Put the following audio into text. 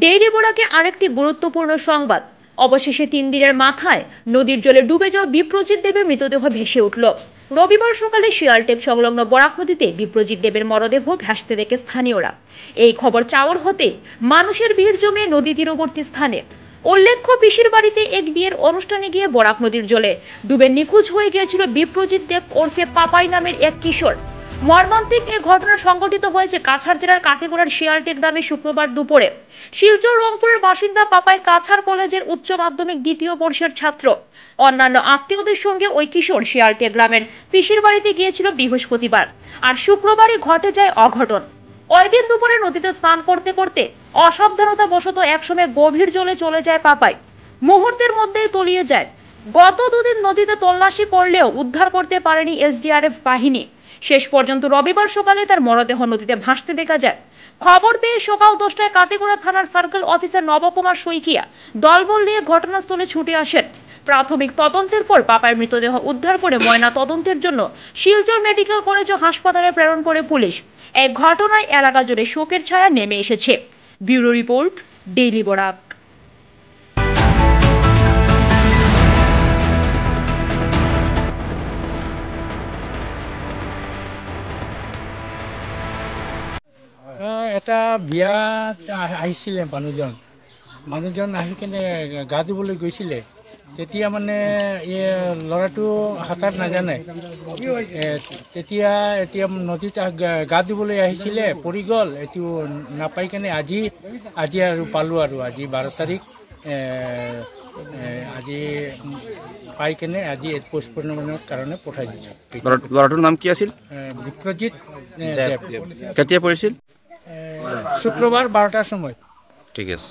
Daily বরাকে আরেকটি গুরুত্বপূর্ণ সংবাদ। অবশেষে 3 দিনের মাথায় নদীর জলে ডুবে যাওয়া বিপ্রজিৎ দেবের মৃতদেহ ভেসে উঠল। রবিবার সকালে শিয়ালটেক সংলগ্ন বরাক নদীতে বিপ্রজিৎ দেবের মরদেহ ভাসতে দেখে স্থানীয়রা। এই খবর চাউর হতে মানুষের ভিড় জমে নদী তীরবর্তী স্থানে। উল্লেখ্য, পিসির বাড়িতে এক বিয়ের অনুষ্ঠানে গিয়ে বরাক নদীর জলে ডুবে নিখোঁজ হয়ে গিয়েছিল বিপ্রজিৎ দেব ওরফে পাপাই নামের এক কিশোর। মর্মান্তিক এই ঘটনা সংঘটিত হয়েছে কাছাড় জেলার কাটিগড়ার শিয়ালটেক গ্রামে শুক্রবার দুপুরে। শিলচর রংপুরের বাসিন্দা পাপাই কাছাড় কলেজের উচ্চ মাধ্যমিক 2য় বর্ষের ছাত্র। অন্যান্য আত্মীয়দের সঙ্গে ওই কিশোর শিয়ালটেক গ্রামের পিসির বাড়িতে গিয়েছিল বৃহস্পতিবার। আর শুক্রবারই ঘটে যায় অঘটন। ওই দিন দুপুরে নদীতে স্নান করতে করতে অসাবধানতা বশত একসময় গভীর জলে চলে যায় পাপাই। মুহূর্তের মধ্যেই তলিয়ে যায়। গত 2 দিন নদীতে তল্লাশি করলেও উদ্ধার করতে পারেনি এসডিআরএফ বাহিনী। শেষ পর্যন্ত রবিবার সকালে তার মরদেহ নদীতে ভাসতে দেখা যায়। খবর পেয়ে সকাল 10টায় কাটিগড়া থানার সার্কেল অফিসার নবকুমার শইকিয়া দলবল নিয়ে ঘটনাস্থলে ছুটে আসেন। প্রাথমিক তদন্তের পর পাপাইয়ের মৃতদেহ উদ্ধার করে ময়না তদন্তের জন্য শিলচর মেডিকেল কলেজ ও হাসপাতালে প্রেরণ করে পুলিশ। এই ঘটনায় এলাকা জুড়ে শোকের ছায়া নেমে এসেছে। Bureau report, daily Barak. এটা বিয়াত আহিছিলে মানুহজন আহি কেনে গা ধুবলৈ গৈছিলে। তেতিয়া মানে ল'ৰাটো সাঁতাৰ নাজানে। এতিয়া নদীত গা ধুবলৈ আহিছিলে, পৰি গ'ল। এইটো নাপাই কেনে আজি আৰু পালোঁ আৰু আজি 12 তাৰিখ। আজি পাই কেনে আজি পোষ্টমৰ্টমৰ কাৰণে পঠাই দিছোঁ। ল'ৰাটোৰ নাম কি আছিল? বিপ্ৰজিৎ দেৱ। কেতিয়া পৰিছিল? শুক্ৰবাৰ 12টাৰ সময়। ঠিক আছে।